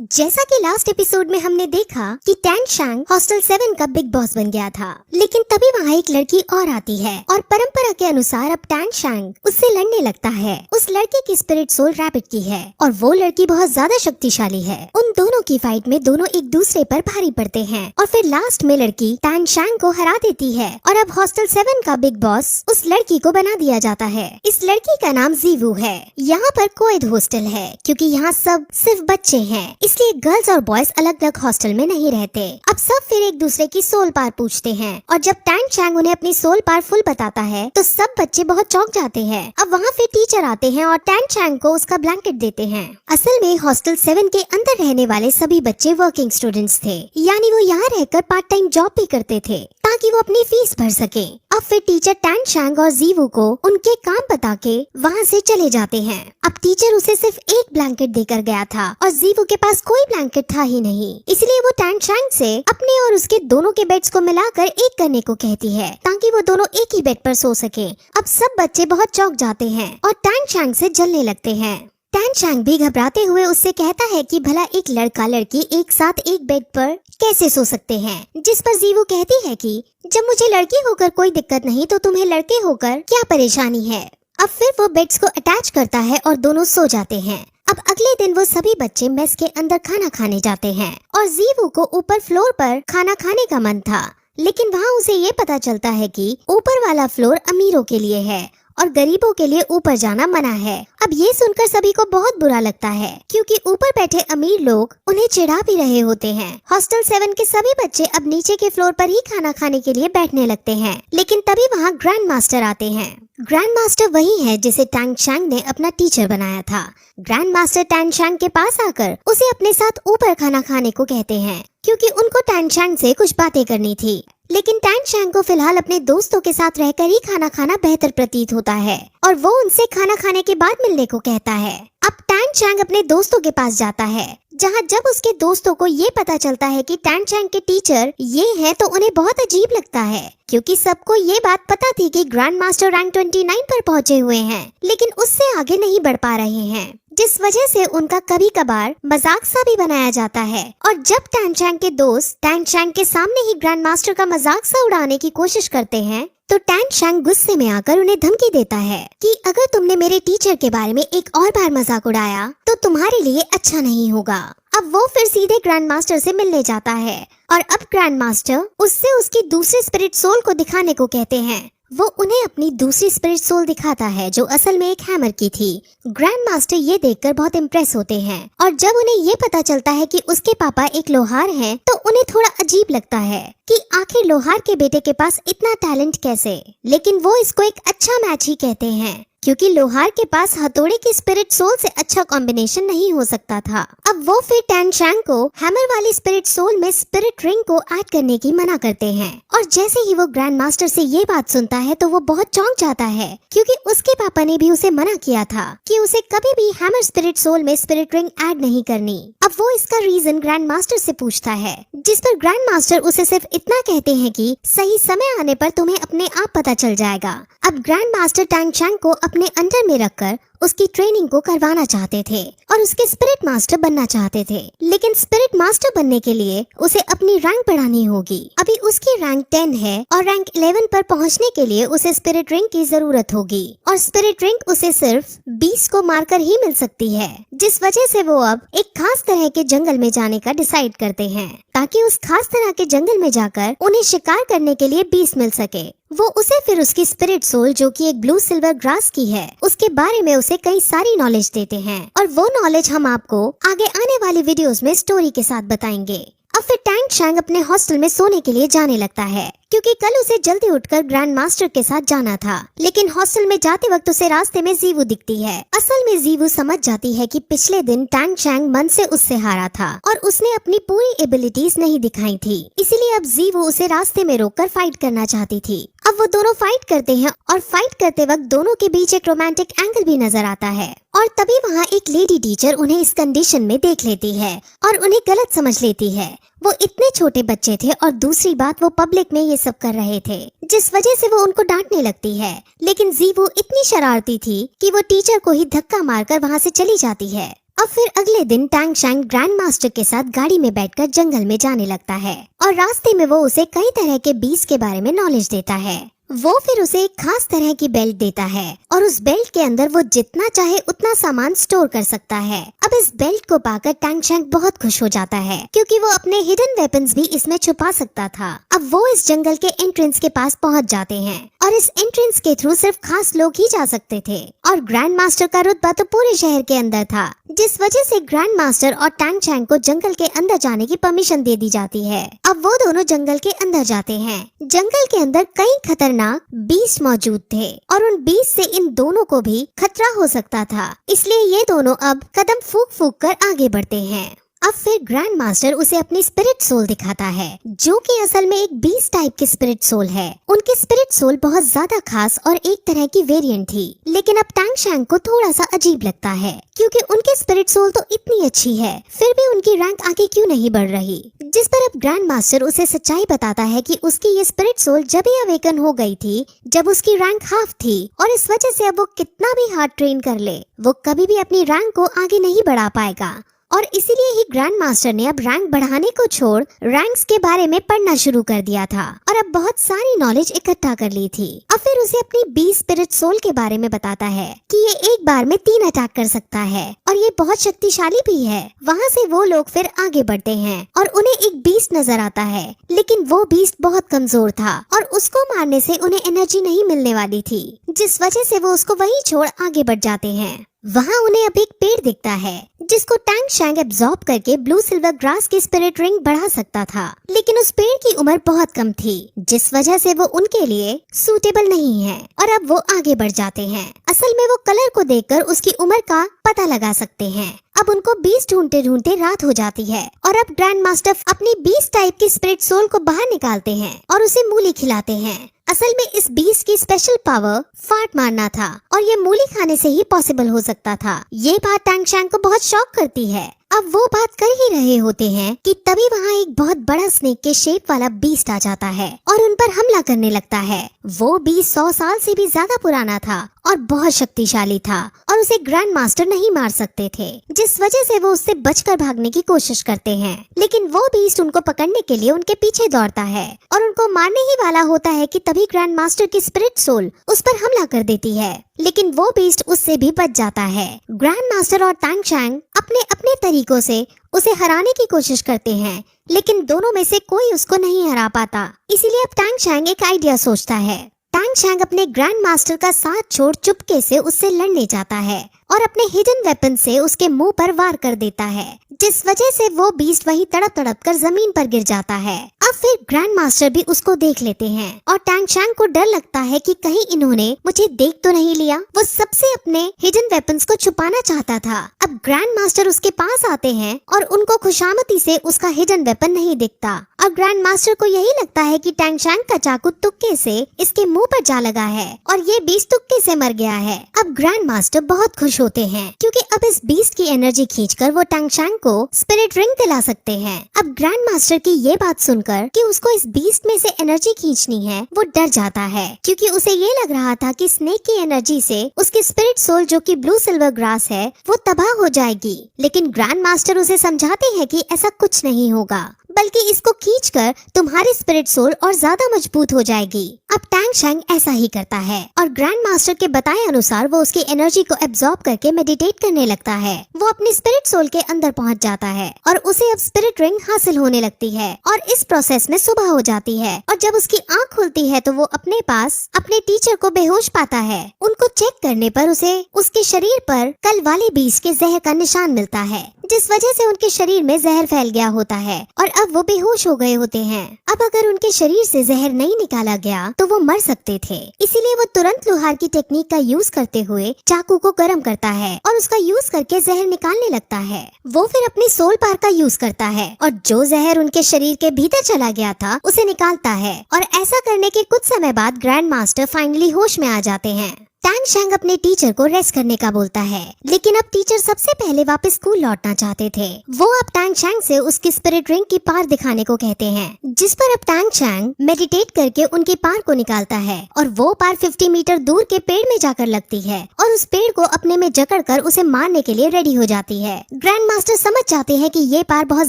जैसा कि last episode में हमने देखा कि टैन शैंग हॉस्टल 7 का बिग बॉस बन गया था, लेकिन तभी वहाँ एक लड़की और आती है और परंपरा के अनुसार अब टैन शैंग उससे लड़ने लगता है। उस लड़के की स्पिरिट सोल रैबिट की है और वो लड़की बहुत ज्यादा शक्तिशाली है। उन दोनों की फाइट में दोनों एक दूसरे पर भारी पड़ते हैं और फिर लास्ट में लड़की टैन शैंग को हरा देती है और अब हॉस्टल 7 का बिग बॉस उस लड़की को बना दिया जाता है। इस लड़की का नाम जीवू है। यहाँ पर कोएड हॉस्टल है क्योंकि यहाँ सब सिर्फ बच्चे हैं, इसलिए गर्ल्स और बॉयज अलग अलग हॉस्टल में नहीं रहते। अब सब फिर एक दूसरे की सोल पावर पूछते हैं और जब टैन शैंग उन्हें अपनी सोल पावर फुल बताता है तो सब बच्चे बहुत चौंक जाते हैं। अब वहाँ फिर टीचर आते हैं और टैन शैंग को उसका ब्लैंकेट देते हैं। असल में हॉस्टल 7 के अंदर रहने वाले सभी बच्चे वर्किंग स्टूडेंट्स थे, यानी वो यहाँ रहकर पार्ट टाइम जॉब भी करते थे ताकि वो अपनी फीस भर सके। अब फिर टीचर टैन शैंग और जीवू को उनके काम बता के वहाँ से चले जाते हैं। अब टीचर उसे सिर्फ एक ब्लैंकेट देकर गया था और जीवू के पास कोई ब्लैंकेट था ही नहीं, इसलिए वो टैन शैंग से अपने और उसके दोनों के बेड्स को मिलाकर एक करने को कहती है ताकि वो दोनों एक ही बेड पर सो सके। अब सब बच्चे बहुत चौंक जाते हैं और टैन शैंग से जलने लगते हैं। टैन शैंग भी घबराते हुए उससे कहता है कि भला एक लड़का लड़की एक साथ एक बेड पर कैसे सो सकते हैं, जिस पर जीवू कहती है कि जब मुझे लड़की होकर कोई दिक्कत नहीं तो तुम्हें लड़के होकर क्या परेशानी है। अब फिर वो बेड्स को अटैच करता है और दोनों सो जाते हैं। अब अगले दिन वो सभी बच्चे मेस के अंदर खाना खाने जाते हैं और जीवू को ऊपर फ्लोर पर खाना खाने का मन था, लेकिन वहाँ उसे ये पता चलता है कि ऊपर वाला फ्लोर अमीरों के लिए है और गरीबों के लिए ऊपर जाना मना है। अब ये सुनकर सभी को बहुत बुरा लगता है क्योंकि ऊपर बैठे अमीर लोग उन्हें चिढ़ा भी रहे होते हैं। हॉस्टल 7 के सभी बच्चे अब नीचे के फ्लोर पर ही खाना खाने के लिए बैठने लगते हैं, लेकिन तभी वहाँ ग्रैंड मास्टर आते हैं। ग्रैंड मास्टर वही है जिसे टैन शैंग ने अपना टीचर बनाया था। ग्रैंड मास्टर टैन शैंग के पास आकर उसे अपने साथ ऊपर खाना खाने को कहते हैं क्योंकि उनको टैन शैंग से कुछ बातें करनी थी, लेकिन टैन शैंग को फिलहाल अपने दोस्तों के साथ रहकर ही खाना खाना बेहतर प्रतीत होता है और वो उनसे खाना खाने के बाद मिलने को कहता है। अब टैन शैंग अपने दोस्तों के पास जाता है, जहाँ जब उसके दोस्तों को ये पता चलता है कि टैन शैंग के टीचर ये हैं तो उन्हें बहुत अजीब लगता है क्योंकि सबको ये बात पता थी कि ग्रैंड मास्टर रैंक 29 पर पहुँचे हुए हैं, लेकिन उससे आगे नहीं बढ़ पा रहे हैं, जिस वजह से उनका कभी कभार मजाक सा भी बनाया जाता है। और जब टैन शैंग के दोस्त टैन शैंग के सामने ही ग्रैंड मास्टर का मजाक सा उड़ाने की कोशिश करते हैं तो टैन शैंग गुस्से में आकर उन्हें धमकी देता है कि अगर तुमने मेरे टीचर के बारे में एक और बार मजाक उड़ाया तो तुम्हारे लिए अच्छा नहीं होगा। अब वो फिर सीधे ग्रैंड मास्टर से मिलने जाता है और अब ग्रैंड मास्टर उससे उसकी दूसरी स्पिरिट सोल को दिखाने को कहते हैं। वो उन्हें अपनी दूसरी स्पिरिट सोल दिखाता है जो असल में एक हैमर की थी। ग्रैंड मास्टर ये देखकर बहुत इम्प्रेस होते हैं और जब उन्हें ये पता चलता है कि उसके पापा एक लोहार हैं तो उन्हें थोड़ा अजीब लगता है कि आखिर लोहार के बेटे के पास इतना टैलेंट कैसे, लेकिन वो इसको एक अच्छा मैच ही कहते हैं क्योंकि लोहार के पास हथौड़े की स्पिरिट सोल से अच्छा कॉम्बिनेशन नहीं हो सकता था। अब वो फिर टैन शैंग को हैमर वाली स्पिरिट सोल में स्पिरिट रिंग को ऐड करने की मना करते हैं और जैसे ही वो ग्रैंड मास्टर से ये बात सुनता है तो वो बहुत चौंक जाता है क्योंकि उसके पापा ने भी उसे मना किया था कि उसे कभी भी हैमर स्पिरिट सोल में स्पिरिट रिंग ऐड नहीं करनी। अब वो इसका रीजन ग्रैंड मास्टर से पूछता है, जिस पर ग्रैंड मास्टर उसे सिर्फ इतना कहते हैं कि सही समय आने पर तुम्हें अपने आप पता चल जाएगा। अब ग्रैंड मास्टर टैन शैंग को अपने अंडर में रखकर उसकी ट्रेनिंग को करवाना चाहते थे और उसके स्पिरिट मास्टर बनना चाहते थे, लेकिन स्पिरिट मास्टर बनने के लिए उसे अपनी रैंक बढ़ानी होगी। अभी उसकी रैंक 10 है और रैंक 11 पर पहुंचने के लिए उसे स्पिरिट रिंग की जरूरत होगी और स्पिरिट रिंग उसे सिर्फ 20 को मारकर ही मिल सकती है, जिस वजह से वो अब एक खास तरह के जंगल में जाने का डिसाइड करते हैं ताकि उस खास तरह के जंगल में जाकर उन्हें शिकार करने के लिए 20 मिल सके। वो उसे फिर उसकी स्पिरिट सोल जो कि एक ब्लू सिल्वर ग्रास की है उसके बारे में उसे कई सारी नॉलेज देते हैं और वो नॉलेज हम आपको आगे आने वाली वीडियोस में स्टोरी के साथ बताएंगे। अब फिर टैन शैंग अपने हॉस्टल में सोने के लिए जाने लगता है क्योंकि कल उसे जल्दी उठकर ग्रैंड मास्टर के साथ जाना था, लेकिन हॉस्टल में जाते वक्त उसे रास्ते में जीवू दिखती है। असल में जीवू समझ जाती है कि पिछले दिन टैन शैंग मन से उससे हारा था और उसने अपनी पूरी एबिलिटीज नहीं दिखाई थी, इसीलिए अब जीवू उसे रास्ते में रोककर फाइट करना चाहती थी। अब वो दोनों फाइट करते हैं और फाइट करते वक्त दोनों के बीच एक रोमांटिक एंगल भी नजर आता है और तभी वहाँ एक लेडी टीचर उन्हें इस कंडीशन में देख लेती है और उन्हें गलत समझ लेती है। वो इतने छोटे बच्चे थे और दूसरी बात वो पब्लिक में ये सब कर रहे थे, जिस वजह से वो उनको डांटने लगती है, लेकिन जीवू इतनी शरारती थी कि वो टीचर को ही धक्का मारकर वहाँ से चली जाती है। अब फिर अगले दिन टैंग शैंग ग्रैंड मास्टर के साथ गाड़ी में बैठकर जंगल में जाने लगता है और रास्ते में वो उसे कई तरह के बीज के बारे में नॉलेज देता है। वो फिर उसे एक खास तरह की बेल्ट देता है और उस बेल्ट के अंदर वो जितना चाहे उतना सामान स्टोर कर सकता है। अब इस बेल्ट को पाकर टैंग शैंग बहुत खुश हो जाता है क्योंकि वो अपने हिडन वेपन्स भी इसमें छुपा सकता था। अब वो इस जंगल के एंट्रेंस के पास पहुंच जाते हैं और इस एंट्रेंस के थ्रू सिर्फ खास लोग ही जा सकते थे और ग्रैंड मास्टर का रुतबा तो पूरे शहर के अंदर था, जिस वजह से ग्रैंड मास्टर और टैंग शैंग को जंगल के अंदर जाने की परमिशन दे दी जाती है। अब वो दोनों जंगल के अंदर जाते हैं। जंगल के अंदर कई खतरनाक बीस्ट मौजूद थे और उन बीस्ट से इन दोनों को भी खतरा हो सकता था, इसलिए ये दोनों अब कदम फूंक फूंक कर आगे बढ़ते हैं। अब फिर ग्रैंड मास्टर उसे अपनी स्पिरिट सोल दिखाता है जो कि असल में एक बीस्ट टाइप की स्पिरिट सोल है। उनकी स्पिरिट सोल बहुत ज्यादा खास और एक तरह की वेरिएंट थी, लेकिन अब टैंग शैंग को थोड़ा सा अजीब लगता है क्योंकि उनकी स्पिरिट सोल तो इतनी अच्छी है फिर भी उनकी रैंक आगे क्यों नहीं बढ़ रही। जिस पर अब ग्रैंड मास्टर उसे सच्चाई बताता है कि उसकी ये स्पिरिट सोल जब ही अवेकन हो गई थी जब उसकी रैंक हाफ थी और इस वजह से अब वो कितना भी हार्ड ट्रेन कर ले वो कभी भी अपनी रैंक को आगे नहीं बढ़ा पाएगा और इसीलिए ही ग्रैंड मास्टर ने अब रैंक बढ़ाने को छोड़ रैंक्स के बारे में पढ़ना शुरू कर दिया था और अब बहुत सारी नॉलेज इकट्ठा कर ली थी। अब फिर उसे अपनी बीस्ट स्पिरिट सोल के बारे में बताता है कि ये एक बार में 3 अटैक कर सकता है और ये बहुत शक्तिशाली भी है। वहाँ से वो लोग फिर आगे बढ़ते हैं और उन्हें एक बीस्ट नजर आता है, लेकिन वो बीस्ट बहुत कमजोर था और उसको मारने से उन्हें एनर्जी नहीं मिलने वाली थी, जिस वजह से वो उसको वहीं छोड़ आगे बढ़ जाते हैं। वहाँ उन्हें अब एक पेड़ दिखता है जिसको टैंग शैंग एब्जॉर्ब करके ब्लू सिल्वर ग्रास की स्पिरिट रिंग बढ़ा सकता था, लेकिन उस पेड़ की उम्र बहुत कम थी जिस वजह से वो उनके लिए सूटेबल नहीं है और अब वो आगे बढ़ जाते हैं। असल में वो कलर को देखकर उसकी उम्र का पता लगा सकते हैं। अब उनको बीस्ट ढूंढते ढूंढते रात हो जाती है और अब ग्रैंड मास्टर अपनी बीस्ट टाइप की स्पिरिट सोल को बाहर निकालते हैं और उसे मूली खिलाते हैं। असल में इस बीस्ट की स्पेशल पावर फाट मारना था और ये मूली खाने से ही पॉसिबल हो सकता था। ये बात टैंग शैंग को बहुत शॉक करती है। अब वो बात कर ही रहे होते हैं कि तभी वहाँ एक बहुत बड़ा स्नेक के शेप वाला बीस्ट आ जाता है और उन पर हमला करने लगता है। वो बीस्ट 100 साल से भी ज्यादा पुराना था और बहुत शक्तिशाली था और उसे ग्रैंड मास्टर नहीं मार सकते थे, जिस वजह से वो उससे बचकर भागने की कोशिश करते हैं। लेकिन वो बीस्ट उनको पकड़ने के लिए उनके पीछे दौड़ता है और उनको मारने ही वाला होता है कि तभी ग्रैंड मास्टर की स्पिरिट सोल उस पर हमला कर देती है, लेकिन वो बीस्ट उससे भी बच जाता है। ग्रैंड मास्टर और टैंग शैंग अपने अपने तरीकों से उसे हराने की कोशिश करते हैं, लेकिन दोनों में से कोई उसको नहीं हरा पाता। इसीलिए अब टैंग शैंग एक आइडिया सोचता है। टैंग शैंग अपने ग्रैंड मास्टर का साथ छोड़ चुपके से उससे लड़ने जाता है और अपने हिडन वेपन से उसके मुंह पर वार कर देता है, जिस वजह से वो बीस्ट वहीं तड़प तड़प कर जमीन पर गिर जाता है। अब फिर ग्रैंड मास्टर भी उसको देख लेते हैं और टैंग शैंग को डर लगता है कि कहीं इन्होंने मुझे देख तो नहीं लिया। वो सबसे अपने हिडन वेपन्स को छुपाना चाहता था। अब ग्रैंड मास्टर उसके पास आते हैं और उनको खुशामती से उसका हिडन वेपन नहीं दिखता और ग्रैंड मास्टर को यही लगता है कि टैंग शैंग का चाकू तुक्के से इसके मुंह पर जा लगा है और ये बीस्ट तुक्के से मर गया है। अब ग्रैंड मास्टर बहुत खुश होते हैं क्योंकि अब इस बीस्ट की एनर्जी खींचकर वो टैंग शैंग को स्पिरिट रिंग दिला सकते हैं। अब ग्रैंड मास्टर की ये बात सुनकर कि उसको इस बीस्ट में से एनर्जी खींचनी है, वो डर जाता है क्योंकि उसे ये लग रहा था कि स्नेक की एनर्जी से उसकी स्पिरिट सोल जो कि ब्लू सिल्वर ग्रास है वो तबाह हो जाएगी। लेकिन ग्रैंड मास्टर उसे समझाते हैं कि ऐसा कुछ नहीं होगा, बल्कि इसको खींचकर तुम्हारी स्पिरिट सोल और ज्यादा मजबूत हो जाएगी। अब टैंग शैंग ऐसा ही करता है और ग्रैंड मास्टर के बताए अनुसार वो उसकी एनर्जी को एब्जॉर्ब करके मेडिटेट करने लगता है। वो अपनी स्पिरिट सोल के अंदर पहुंच जाता है और उसे अब स्पिरिट रिंग हासिल होने लगती है और इस प्रोसेस में सुबह हो जाती है और जब उसकी आँख खुलती है तो वो अपने पास अपने टीचर को बेहोश पाता है। उनको चेक करने पर उसे उसके शरीर पर कल वाले बीस्ट के जहर का निशान मिलता है, जिस वजह से उनके शरीर में जहर फैल गया होता है और अब वो बेहोश हो गए होते हैं। अब अगर उनके शरीर से जहर नहीं निकाला गया तो वो मर सकते थे, इसीलिए वो तुरंत लोहार की टेक्निक का यूज करते हुए चाकू को गर्म करता है और उसका यूज करके जहर निकालने लगता है। वो फिर अपनी सोल पार का यूज करता है और जो जहर उनके शरीर के भीतर चला गया था उसे निकालता है और ऐसा करने के कुछ समय बाद ग्रैंड मास्टर फाइनली होश में आ जाते हैं। टैंग शैंग अपने टीचर को रेस्ट करने का बोलता है, लेकिन अब टीचर सबसे पहले वापस स्कूल लौटना चाहते थे। वो अब टैंग शैंग से उसकी स्पिरिट रिंग की पार दिखाने को कहते हैं, जिस पर अब टैंग चैंग मेडिटेट करके उनके पार को निकालता है और वो पार 50 मीटर दूर के पेड़ में जाकर लगती है और उस पेड़ को अपने में जकड़कर उसे मारने के लिए रेडी हो जाती है। ग्रैंड मास्टर समझ जाते हैं कि ये पार बहुत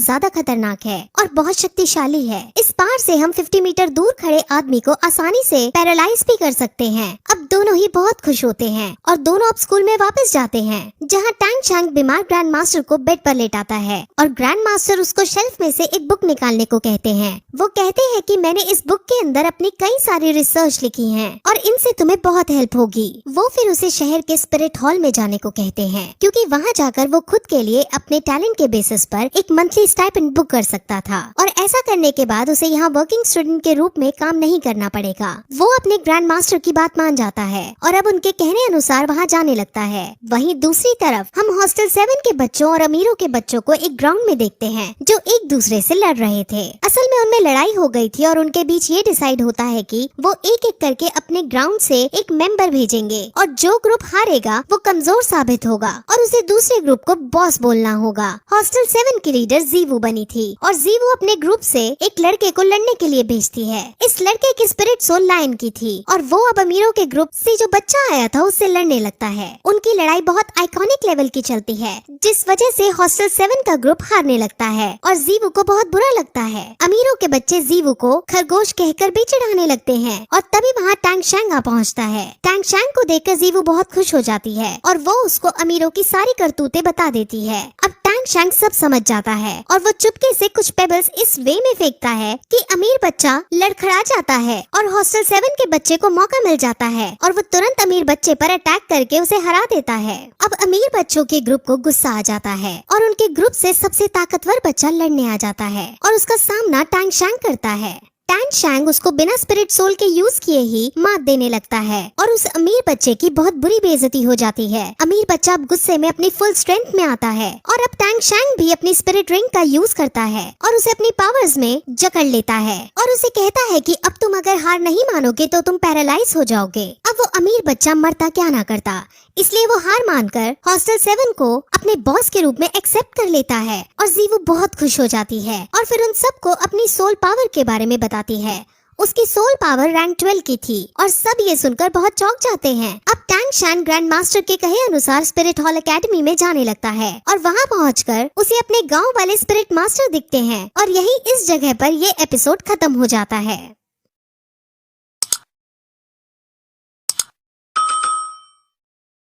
ज्यादा खतरनाक है और बहुत शक्तिशाली है। इस पार से हम 50 मीटर दूर खड़े आदमी को आसानी से पैरालाइज भी कर सकते हैं। अब दोनों ही बहुत खुश होते हैं और दोनों अब स्कूल में वापस जाते हैं, जहाँ टैंग चैंग बीमार ग्रैंड मास्टर को बेड पर लेटाता है और ग्रैंड मास्टर उसको शेल्फ में से एक बुक निकालने को कहते हैं। वो कहते हैं कि मैंने इस बुक के अंदर अपनी कई सारी रिसर्च लिखी है और इनसे तुम्हें बहुत हेल्प होगी। वो फिर उसे शहर के स्पिरिट हॉल में जाने को कहते हैं, क्योंकि वहाँ जाकर वो खुद के लिए अपने टैलेंट के बेसिस पर एक मंथली स्टाइपेंड बुक कर सकता था और ऐसा करने के बाद उसे यहाँ वर्किंग स्टूडेंट के रूप में काम नहीं करना पड़ेगा। वो अपने ग्रैंड मास्टर की बात मान जाता है और अब उनके कहने अनुसार वहाँ जाने लगता है। वहीं दूसरी तरफ हम हॉस्टल 7 के बच्चों और अमीरों के बच्चों को एक ग्राउंड में देखते हैं जो एक दूसरे से लड़ रहे थे। असल में उनमें लड़ाई हो गई थी और उनके बीच ये डिसाइड होता है कि वो एक एक करके अपने ग्राउंड से एक मेंबर भेजेंगे और जो ग्रुप हारेगा वो कमजोर साबित होगा और उसे दूसरे ग्रुप को बॉस बोलना होगा। हॉस्टल 7 की लीडर जीवू बनी थी और जीवू अपने ग्रुप से एक लड़के को लड़ने के लिए भेजती है। इस लड़के की स्पिरिट सोल लायन की थी और वो अब अमीरों के ग्रुप से जो बच्चा आया था उससे लड़ने लगता है। उनकी लड़ाई बहुत आइकॉनिक लेवल की चलती है, जिस वजह से हॉस्टल 7 का ग्रुप हारने लगता है और जीवू को बहुत बुरा लगता है। अमीरों के बच्चे जीवू को खरगोश कहकर भी चिढ़ाने लगते हैं और तभी वहाँ टैंग चैंग आ पहुँचता है। टैंग चैंग को देखकर जीवू बहुत खुश हो जाती है और वो उसको अमीरों की सारी करतूतें बता देती है। अब टैंग चैंग सब समझ जाता है और वो चुपके से कुछ पेबल्स इस वे में फेंकता है कि अमीर बच्चा लड़खड़ा जाता है और हॉस्टल 7 के बच्चे को मौका मिल जाता है और वो तुरंत अमीर बच्चे पर अटैक करके उसे हरा देता है। अब अमीर बच्चों के ग्रुप को गुस्सा आ जाता है और उनके ग्रुप से सबसे ताकतवर बच्चा लड़ने आ जाता है और उसका सामना टैंग चैंग करता है। टैंग चैंग उसको बिना स्पिरिट सोल के यूज किए ही मात देने लगता है और उस अमीर बच्चे की बहुत बुरी बेइज्जती हो जाती है। अमीर बच्चा अब गुस्से में अपनी फुल स्ट्रेंथ में आता है और अब टैंग चैंग भी अपनी स्पिरिट रिंग का यूज करता है और उसे अपनी पावर्स में जकड़ लेता है और उसे कहता है कि अब तुम अगर हार नहीं मानोगे तो तुम पैरालाइज हो जाओगे। अब वो अमीर बच्चा मरता क्या ना करता, इसलिए वो हार मानकर हॉस्टल 7 को अपने बॉस के रूप में एक्सेप्ट कर लेता है और जीवू बहुत खुश हो जाती है और फिर उन सबको अपनी सोल पावर के बारे में बताती है। उसकी सोल पावर रैंक 12 की थी और सब ये सुनकर बहुत चौंक जाते हैं। अब टैंग चैंग ग्रैंड मास्टर के कहे अनुसार स्पिरिट हॉल एकेडमी में जाने लगता है और वहाँ पहुंचकर उसे अपने गांव वाले स्पिरिट मास्टर दिखते हैं और यही इस जगह पर ये एपिसोड खत्म हो जाता है।